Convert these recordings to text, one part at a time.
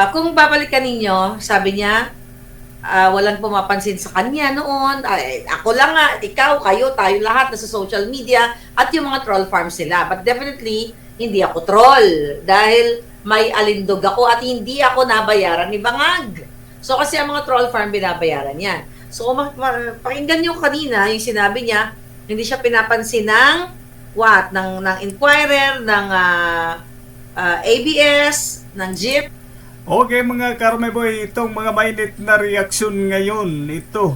Kung babalikan ninyo, sabi niya, walang pumapansin sa kanya noon. Ako lang nga, ikaw, kayo, tayo lahat nasa social media at yung mga troll farm sila. But definitely, hindi ako troll dahil may alindog ako at hindi ako nabayaran ni Bangag. So kasi ang mga troll farm binabayaran yan. So pakinggan nyo kanina yung sinabi niya, hindi siya pinapansin ng ng Inquirer, ng ABS, ng Jeep. Okay mga Karme Boy, itong mga mainit na reaksyon ngayon, ito,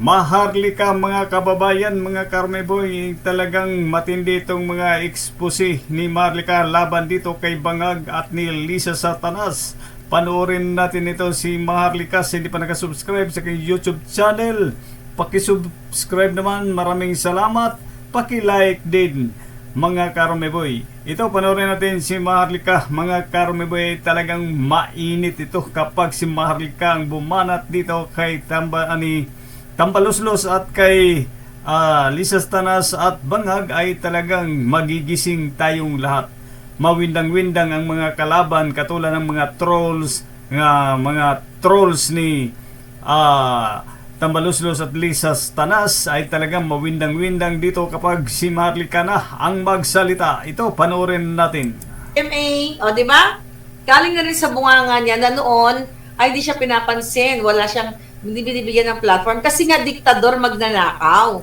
maharlika mga kababayan, mga Karme Boy, talagang matindi itong mga expose ni Maharlika laban dito kay Bangag at ni Lisa Satanas. Panoorin natin ito si Maharlika. Hindi pa nakasubscribe sa kanyang YouTube channel, pakisubscribe naman, maraming salamat, pakilike din mga Karme Boy. Ito, panoorin natin si Maharlika. Mga Karme Boy, talagang mainit ito kapag si Maharlika ang bumanat dito kay Tambaluslos at kay Lisa Satanas at Bangag, ay talagang magigising tayong lahat. Mawindang-windang ang mga kalaban katulad ng mga trolls ni Tambaluslos at Lisa Satanas ay talagang mawindang-windang dito kapag si Maharlika na ang magsalita. Ito, panoorin natin. MA, di ba? Galing na rin sa bunganga niya na noon ay hindi siya pinapansin. Wala siyang hindi binibigyan ng platform kasi nga diktador magnanakaw.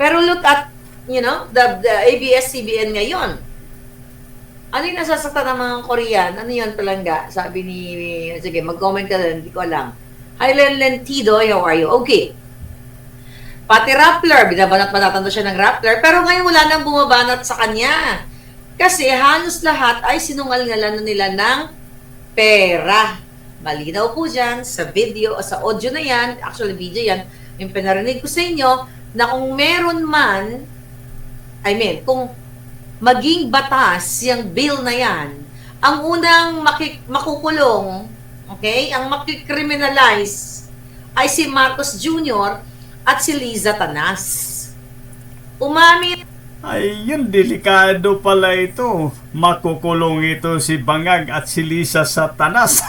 Pero look at, the ABS-CBN ngayon. Ano yung nasasaktan ng mga Korean? Ano yun palangga? Sabi sige, mag-comment ka lang, hindi ko alam. Hi, Lentido, how are you? Okay. Pati Rappler, binabanat-banatan siya ng Rappler, pero ngayon wala nang bumabanat sa kanya. Kasi halos lahat ay sinungalingalan nila ng pera. Malinaw po dyan sa video o sa audio na yan, actually video yan, yung pinarinig ko sa inyo, na kung meron man, kung maging batas yung bill na yan, ang unang makukulong, okay, ang makikriminalize ay si Marcos Jr. at si Liza Tanas. Umamin. Ay, yun, delikado pala ito. Makukulong ito si Bangag at si Lisa Satanas.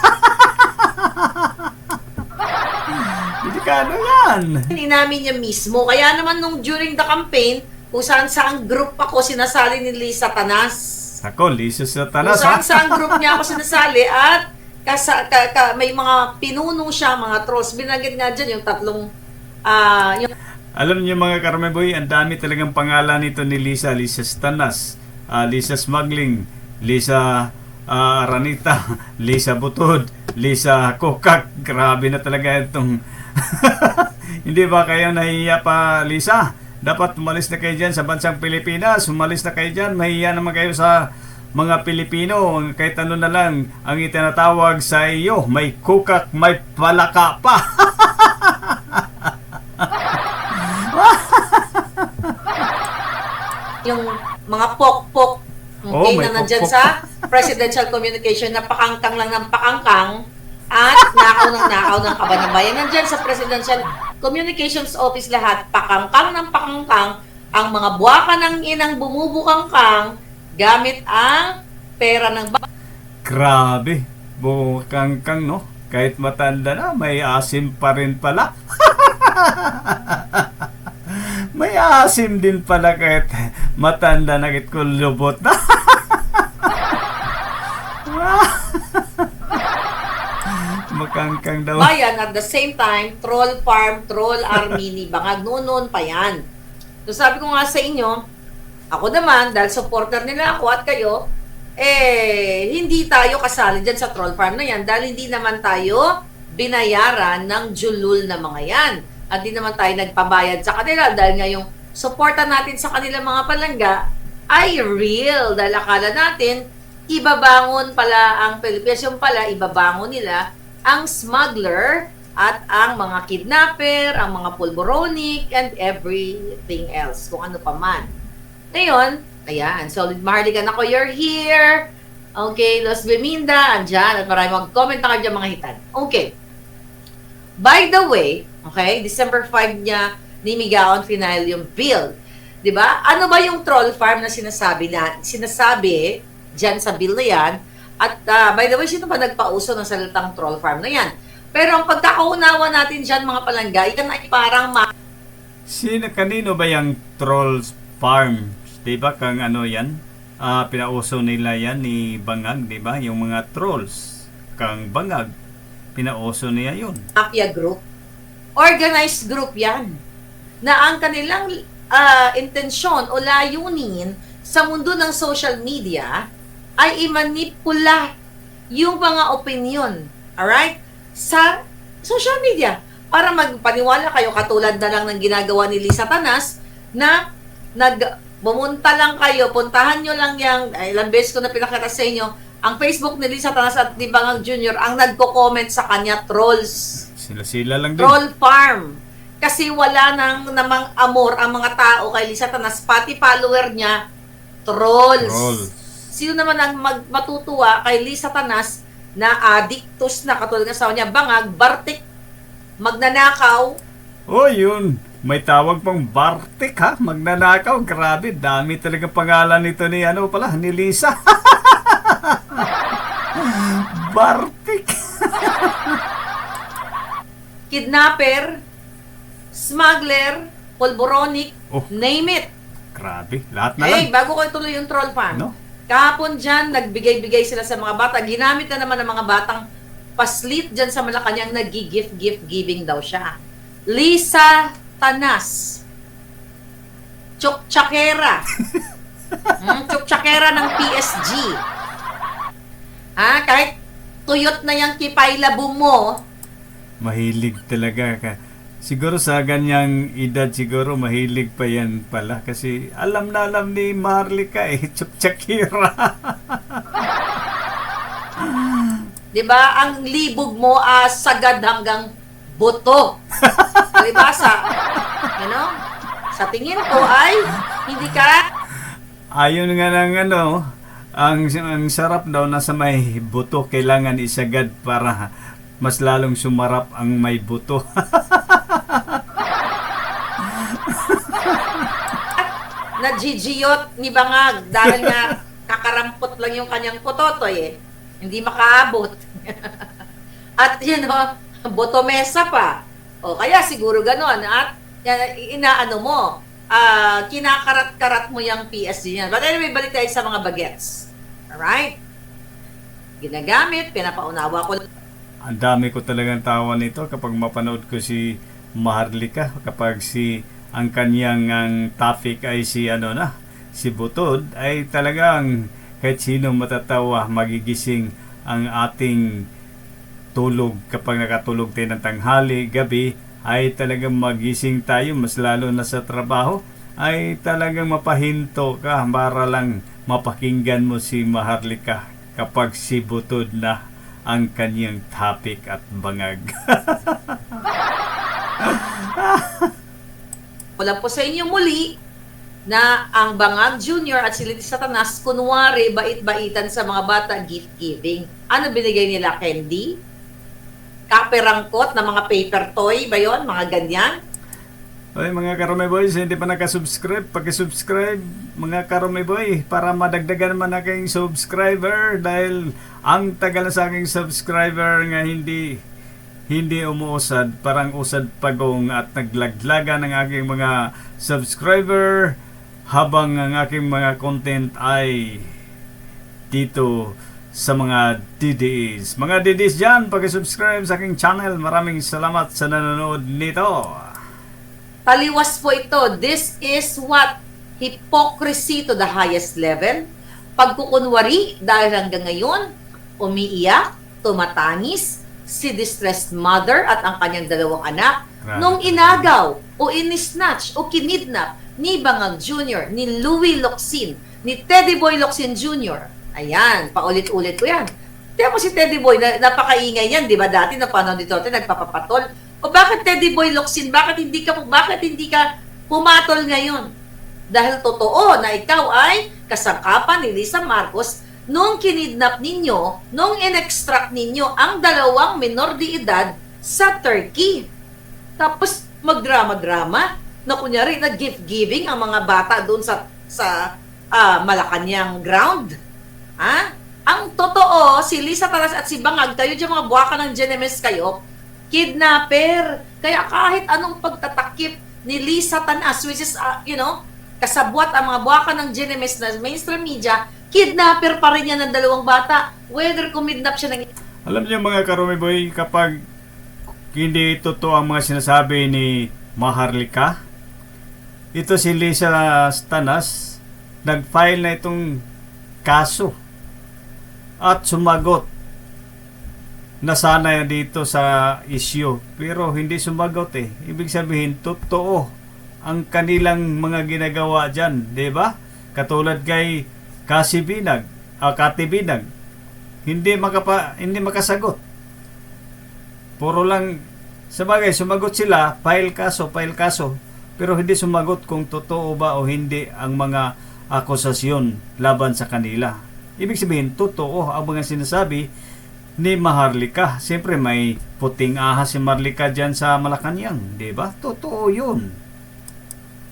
Delikado yan. Inamin niya mismo. Kaya naman nung during the campaign, kung saan group ako sinasali ni Lisa Tanas. Ako, Lisa Satanas. Kung saan group niya ako sinasali at may mga pinuno siya, mga trolls. Binanggit nga dyan yung tatlong Alam niyo mga Karme Boy, ang dami talagang pangalan nito ni Lisa. Lisa Satanas, Lisa Smuggling, Lisa Ranita, Lisa Butod, Lisa Kokak. Grabe na talaga itong hindi ba kayo nahihiya pa, Lisa? Dapat umalis na kayo dyan sa bansang Pilipinas. Umalis na kayo dyan. Mahihiya naman kayo sa mga Pilipino. Kahit ano na lang ang itinatawag sa iyo. May kukak, may palaka pa. yung mga pok-pok, okay, na nandyan pok-pok sa presidential communication na pakangkang lang ng pakangkang at nakaw ng kabanambayan. Nandyan sa presidential communications office lahat, pakangkang ng pakangkang, ang mga buwaka ng inang bumubukangkang gamit ang pera ng Grabe, bukangkang, no? Kahit matanda na, may asim pa rin pala. May asim din pala kahit matanda na kitkulubot na. Makangkang daw. bayan at the same time, troll farm, troll army ni Bangag. Noon pa yan. So sabi ko nga sa inyo, ako naman, dahil supporter nila ako at kayo, hindi tayo kasali dyan sa troll farm na yan dahil hindi naman tayo binayaran ng julul na mga yan. At di naman tayo nagpabayad sa kanila dahil nga yung suporta natin sa kanila mga palangga ay real. Dahil akala natin, ibabangon pala ang Pilipinas. Yung pala, ibabangon nila ang smuggler at ang mga kidnapper, ang mga pulboronic, and everything else, kung ano pa man. Ngayon, ayan, Solid Maharlika na ko, you're here. Okay, Los Beminda, andyan, at marami mag-comment na kayo dyan, mga hitan. Okay. By the way, okay, December 5 niya, nimigaon final yung bill. Diba? Ano ba yung troll farm na sinasabi dyan sa bill na yan? At by the way, sino ba nagpauso ng salitang troll farm na yan? Pero ang pagkakaunawa natin dyan, mga palangga, yan ay parang Kanino ba yung trolls farm? Diba kang ano yan? Pinauso nila yan ni Bangag, diba? Yung mga trolls. Kang Bangag, pinauso niya yun. mafia group. Organized group yan. Na ang kanilang intensyon o layunin sa mundo ng social media ay imanipula yung mga opinion, alright, sa social media para magpaniwala kayo katulad na lang ng ginagawa ni Lisa Tanas na bumunta lang kayo, puntahan nyo lang yung, ilang beses ko na pinakita sa inyo, ang Facebook ni Lisa Tanas at ni Bangag Jr. ang nagko-comment sa kanya, trolls. Sila lang din. Troll farm. Kasi wala namang amor ang mga tao kay Lisa Tanas, pati follower niya, trolls. Sino naman ang matutuwa kay Lisa Tanas na addictus na katulad ng asawa niya, Bangag, Bartik, magnanakaw. Oh, yun. May tawag pang Bartik, ha? Magnanakaw. Grabe, dami talaga pangalan nito ni ni Lisa. Bartik. Kidnapper, smuggler, pulboronic, name it. Grabe, lahat na lang. Bago ko ituloy yung troll farm. No? Kahapon dyan, nagbigay-bigay sila sa mga bata. Ginamit na naman ng mga batang paslit dyan sa Malacanang, nag-gift giving daw siya. Lisa Tanas. Chukchakera. Chukchakera ng PSG. Kahit tuyot na yung kipaylabo mo, mahilig talaga ka. Siguro sa ganyang edad siguro mahilig pa yan pala kasi alam na alam ni Maharlika Chukchakera. Diba? Ang libog mo sagad hanggang buto. Diba? Sa tingin ko ay hindi ka ayon nga ng ang sarap daw na sa may buto kailangan isagad para mas lalong sumarap ang may buto. Nagigiyot ni Bangag dahil nga kakarampot lang yung kanyang pototoy hindi makaabot. At botomesa pa. O kaya siguro ganon. At inaano mo, kinakarat-karat mo yung PSG niyan. But anyway, balik tayo sa mga bagets. Alright? Ginagamit, pinapaunawa ko. Ang dami ko talagang tawa nito kapag mapanood ko si Maharlika, kapag ang kanyang topic ay si Butod, ay talagang kahit sino matatawa, magigising ang ating tulog kapag nakatulog tayo ng tanghali, gabi, ay talagang magising tayo, mas lalo na sa trabaho, ay talagang mapahinto ka para lang mapakinggan mo si Maharlika kapag si Butod na ang kanyang topic at bangag. Wala po sa inyo muli na ang Bangag Jr. at si Lisa Tanas kunwari bait-baitan sa mga bata, gift giving. Ano binigay nila? Candy? Kaperangkot na mga paper toy ba yon? Mga ganyan? Oy, mga Karome Boys, hindi pa nakasubscribe, pag-subscribe mga Karome Boy para madagdagan naman aking subscriber dahil ang tagal na sa aking subscriber nga hindi umuusad, parang usad pagong at naglaglaga ng aking mga subscriber habang ang aking mga content ay dito sa mga DDs. Mga DDs dyan, pag-subscribe sa aking channel. Maraming salamat sa nanonood nito. Taliwas po ito. This is what? Hypocrisy to the highest level. Pagkukunwari dahil hanggang ngayon, umiiyak, tumatangis, si distressed mother at ang kanyang dalawang anak nung inagaw o inisnatch o kinidnap ni Bangag Jr., ni Louie Locsin, ni Teddy Boy Locsin Jr. Ayan, paulit-ulit ko yan. Tiyan mo si Teddy Boy, napakaingay yan, di ba dati na panahon dito, nagpapapatol. O bakit Teddy Boy Locsin, bakit hindi ka pumatol ngayon? Dahil totoo na ikaw ay kasangkapan ni Lisa Marcos nung kinidnap ninyo, nung in-extract ninyo ang dalawang minor de edad sa Turkey. Tapos magdrama-drama na kunyari na gift-giving ang mga bata doon sa Malacanang ground. Ang totoo, si Lisa Tanas at si Bangag, kayo dyan mga buwaka ng Genemes kayo, kidnapper. Kaya kahit anong pagtatakip ni Lisa Tanas, which is, kasabwat ang mga buwaka ng Genemes na mainstream media, kidnapper pa rin yan ng dalawang bata. Whether kumidnap siya ng... Alam niyo mga Karume Boy, kapag hindi totoo ang mga sinasabi ni Maharlika, ito si Lisa Tanas, nag-file na itong kaso at sumagot na sana dito sa issue. Pero hindi sumagot eh. Ibig sabihin, totoo ang kanilang mga ginagawa dyan. Diba? Katulad kay Kati Binag. Hindi makasagot. Puro lang, sabagay, sumagot sila, file kaso. Pero hindi sumagot kung totoo ba o hindi ang mga akusasyon laban sa kanila. Ibig sabihin, totoo ang mga sinasabi ni Maharlika. Siyempre, may puting ahas si Maharlika dyan sa Malacanang. Diba? Totoo yun.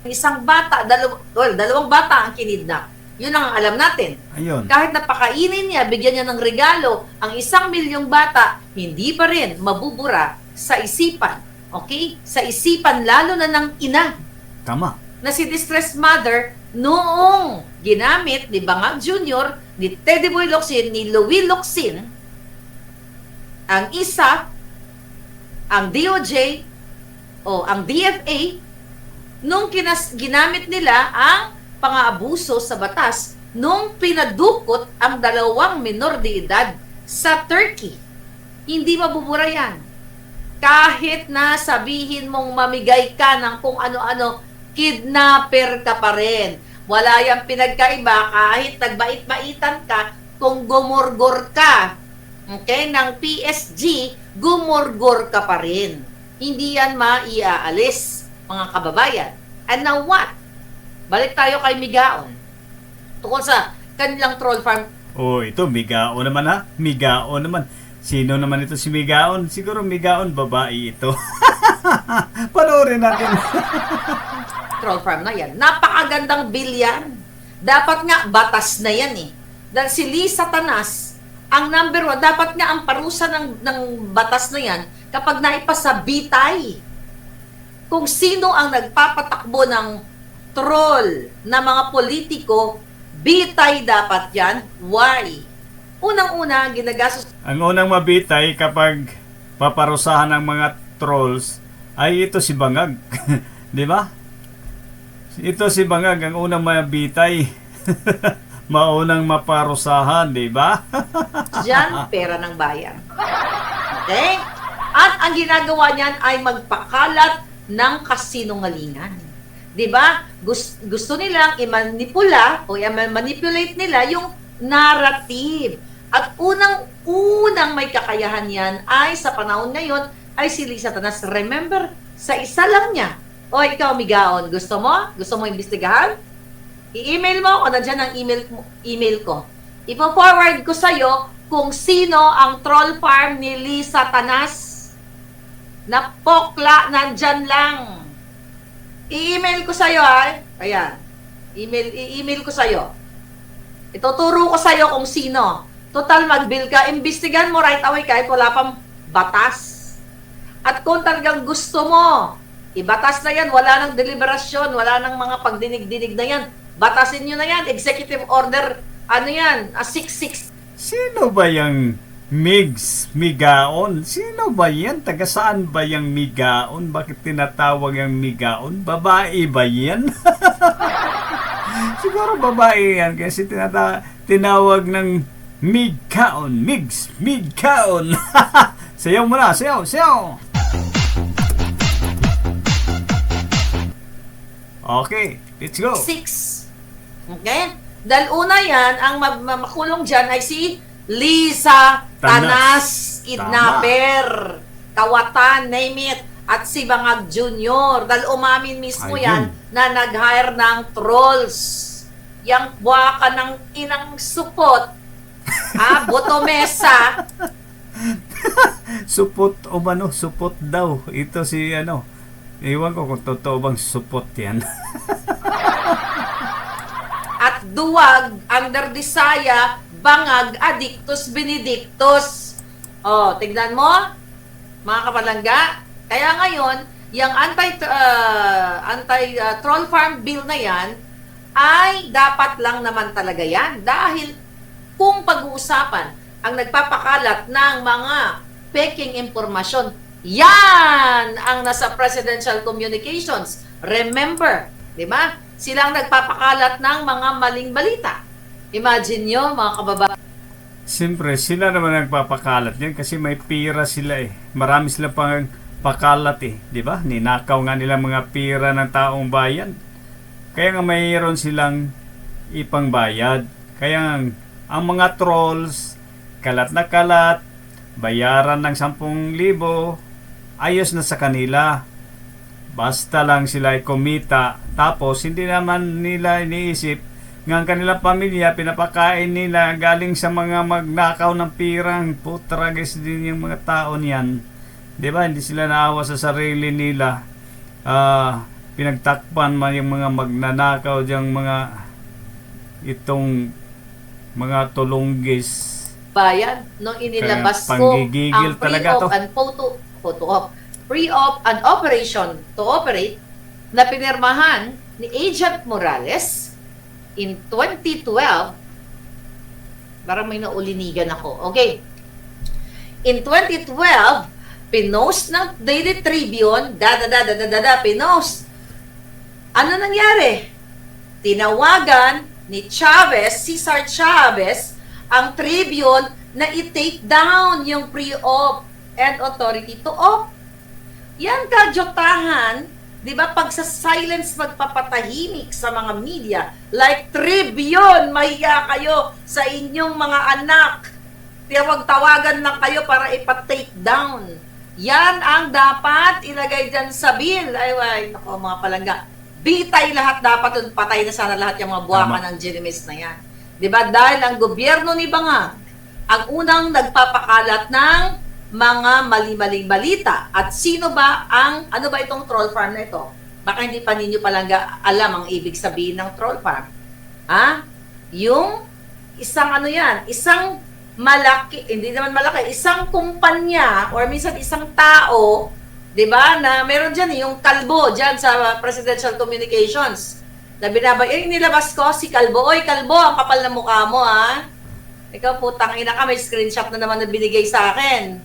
Isang bata, dalawang bata ang kinidnap. Yun ang alam natin. Ayun. Kahit napakainin niya, bigyan niya ng regalo, ang 1,000,000 bata, hindi pa rin mabubura sa isipan. Okay? Sa isipan, lalo na ng ina. Tama. Na si distressed mother, noong ginamit ni Bangag Jr., ni Teddy Boy Locsin, ni Louie Locsin, ang isa, ang DOJ, o ang DFA, nung ginamit nila ang pang-aabuso sa batas, nung pinadukot ang 2 minor de edad sa Turkey. Hindi mabubura yan. Kahit na sabihin mong mamigay ka ng kung ano-ano, kidnapper ka pa rin. Wala yung pinagkaiba kahit nagbait-baitan ka kung gumurgor ka. Okay? Ng PSG, gumurgor ka pa rin. Hindi yan maiaalis, mga kababayan. And now what? Balik tayo kay Migaon. Tukol sa kanilang troll farm. Oh, ito, Migaon naman ha. Migaon naman. Sino naman ito si Migaon? Siguro Migaon, babae ito. Panoorin natin. Troll farm na yan. Napakagandang bill yan. Dapat nga, batas na yan eh. Dahil si Lisa Tanas, ang number 1, dapat nga ang parusa ng batas na yan kapag naipasa bitay. Kung sino ang nagpapatakbo ng troll na mga politiko, bitay dapat yan. Why? Unang-una, ginagastos. Ang unang mabitay kapag paparusahan ng mga trolls ay ito si Bangag. Di ba? Ito si Bangag ang unang mabitay. Maunang maparusahan, di ba? Diyan, pera ng bayan. Okay? At ang ginagawa niyan ay magpakalat ng kasinungalingan. Di ba? Gusto nilang i-manipula o i-manipulate nila yung narrative. At unang may kakayahan yan ay sa panahon ngayon ay si Lisa Tanas. Remember, sa isa lang niya. O ikaw, Migaon, gusto mo? Gusto mo imbestigahan? I-email mo o nandiyan ang email ko. Ipo-forward ko sa'yo kung sino ang troll farm ni Lisa Tanas. Na pokla, nandyan lang. I-email ko sa'yo ha. Ayan. I-email ko sa'yo. Ituturo ko sa'yo kung sino. Total, mag-bill ka. Imbestigahan mo right away kahit wala pang batas. At kung talagang gusto mo, ibatas na yan. Wala nang deliberasyon. Wala nang mga pagdinig-dinig na yan. Batasin nyo na yan. Executive order, ano yan? 66. Sino ba yung Migaon? Sino ba yan? Taga saan ba yung Migaon? Bakit tinatawag yung Migaon? Babae ba yan? Siguro babae yan kasi tinawag ng Migaon. Migaon. Sayaw mo na. Sayaw. Okay, let's go. 6. Okay? Dahil una yan, ang makulong dyan ay si Lisa Tanas, kidnapper, kawatan, name it, at si Bangag Jr. Dahil umamin mismo yan na nag-hire ng trolls. Yang buwaka ng inang supot, botomesa. Supot supot daw. Ito si ewan ko kung totoo bang supot yan. At duwag, under Disaya, bangag, adictus, benedictus. Oh, tignan mo, mga kapalangga. Kaya ngayon, yung anti-troll farm bill na yan, ay dapat lang naman talaga yan. Dahil kung pag-uusapan ang nagpapakalat ng mga peking impormasyon, yan ang nasa presidential communications. Remember, di ba? Silang nagpapakalat ng mga maling balita. Imagine nyo, mga kababayan. Siyempre, sila naman nagpapakalat yan kasi may pira sila eh. Marami sila pang pakalat eh. Di ba? Ninakaw nga nila mga pira ng taong bayan. Kaya nga mayroon silang ipangbayad. Kaya nga, ang mga trolls, kalat na kalat, bayaran ng 10,000, ayos na sa kanila. Basta lang sila ay kumita. Tapos, hindi naman nila iniisip nga ang kanilang pamilya, pinapakain nila galing sa mga magnakaw ng pirang. Putragis din yung mga tao niyan. Diba? Hindi sila naawa sa sarili nila. Pinagtakpan man yung mga magnanakaw diyang mga itong mga tulunggis. Bayan, nung inilabas ko panggigigil ang talaga pre-op to. and photo-op, pre-op and operation to operate na pinirmahan ni Agent Morales in 2012. Parang may naulinigan ako. Okay. In 2012, pinost ng Daily Tribune, pinost. Ano nangyari? Tinawagan ni Chavez, Cesar Chavez, ang Tribune na i-take down yung pre-op and authority to op. Yan kadyotahan, di ba, pag sa silence magpapatahimik sa mga media, like Tribune, mahiya kayo sa inyong mga anak. Tawag-tawagan lang kayo para ipa-take down. Yan ang dapat ilagay dyan sa bill. Ay, nako mga palangga. Bitay lahat dapat, patay na sana lahat yung mga buwakan ng Genimis na yan. Diba? Dahil ang gobyerno ni Bangag ang unang nagpapakalat ng mga mali-maling balita. At sino ba ano ba itong troll farm na ito? Baka hindi pa ninyo palangga alam ang ibig sabihin ng troll farm. Yung isang isang malaki, hindi naman malaki, isang kumpanya or minsan isang tao, 'di ba? Na meron diyan yung kalbo diyan sa presidential communications. Na nilabas ko si Kalbo. Oy, Kalbo, ang kapal na mukha mo, ha? Ikaw putang ina ka, may screenshot na naman na binigay sa akin.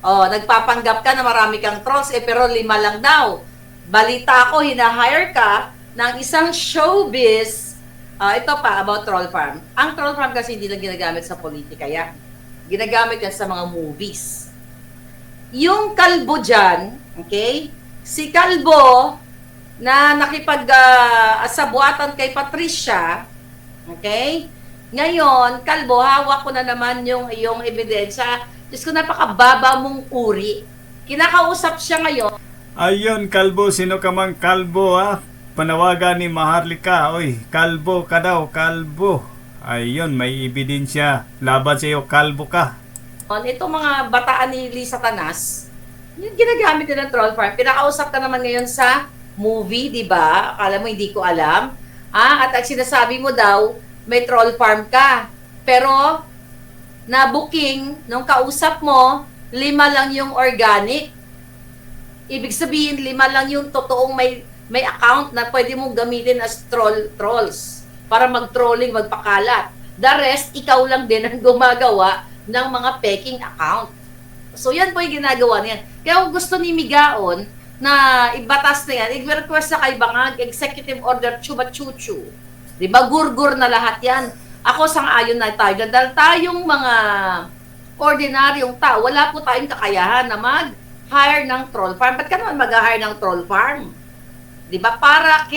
Oh, nagpapanggap ka na marami kang trolls, pero 5 lang daw. Balita ko, hinahire ka ng isang showbiz. Ito pa, about troll farm. Ang troll farm kasi hindi lang ginagamit sa politika yan. Ginagamit yan sa mga movies. Yung Kalbo dyan, okay? Si Kalbo, na nakipag-asabuatan kay Patricia, okay? Ngayon, Kalbo, hawak ko na naman yung iyong ebidensya. Diyos ko, napakababa mong uri. Kinakausap siya ngayon. Ayun, Kalbo, sino ka mang Kalbo, ha? Panawagan ni Maharlika. Oy, Kalbo ka daw, Kalbo. Ayun, may ebidensya. Laban sa iyo, Kalbo ka. Itong mga bataan ni Lisa Tanas, yung ginagamit nila ng troll farm, pinakausap ka naman ngayon sa movie, di ba? Akala mo hindi ko alam. At ang sinasabi mo daw, may troll farm ka. Pero, na-booking, nung kausap mo, 5 lang yung organic. Ibig sabihin, 5 lang yung totoong may account na pwede mong gamitin as trolls para mag-trolling, magpakalat. The rest, ikaw lang din ang gumagawa ng mga peking account. So, yan po yung ginagawa niyan. Kaya kung gusto ni Migaon na ibatas na yan, i-request na kay Bangag, Executive Order Chuba-Chuchu. Diba? Gurgur na lahat yan. Ako sang-ayon na tayo. Dahil tayong mga ordinaryong tao, wala po tayong kakayahan na mag-hire ng troll farm. Ba't ka naman mag-hire ng troll farm? Diba? Para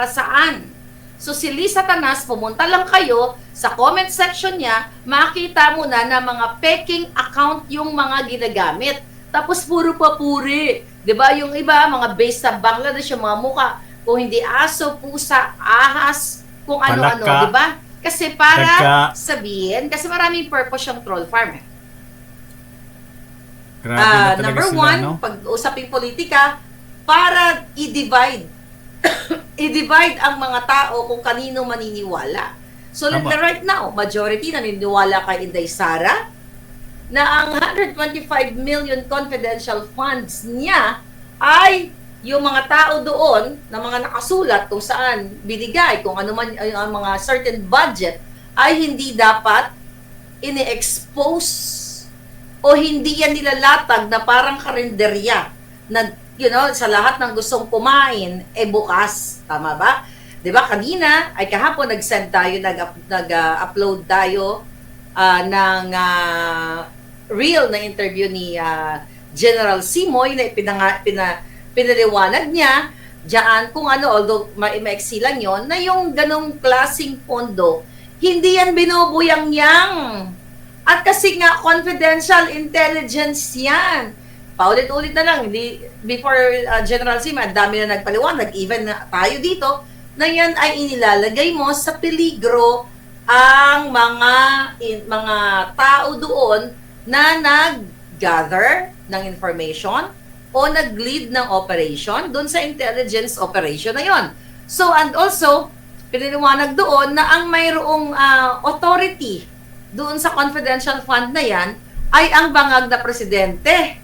saan? So si Lisa Tanas, pumunta lang kayo sa comment section niya, makita mo na mga peking account yung mga ginagamit. Tapos puro papuri. 'Di ba? Yung iba, mga based sa Bangladesh, yung mga mukha, kung hindi aso, pusa, ahas, kung ano-ano, 'di ba? Kasi para sabihin, kasi maraming purpose yung troll farm. Grabe na talaga number sila, one, no? pag usaping politika, para i-divide. I-divide ang mga tao kung kanino maniniwala. So Tama. right now, majority naniniwala kay Inday Sara na ang 125 million confidential funds niya ay yung mga tao doon na mga nakasulat kung saan binigay, kung ano man ang mga certain budget ay hindi dapat ini-expose o hindi yan nilalatag na parang karinderya na, sa lahat ng gustong kumain, bukas. Tama ba? 'Di ba kanina, ay kahapon nag-send tayo, nag-upload tayo ng real na interview ni General Simoy na pinaliwanag niya diyan kung ano, although maiksi lang yon, na yung ganong klaseng pondo, hindi yan binubuyang-yang. At kasi nga, confidential intelligence yan. Paulit-ulit na lang, before General Simoy, dami na nagpaliwanag, even na tayo dito, na yan ay inilalagay mo sa peligro ang mga tao doon na nag-gather ng information o nag-lead ng operation doon sa intelligence operation na yon. So, and also, piniliwanag doon na ang mayroong authority doon sa confidential fund na yan ay ang bangag na presidente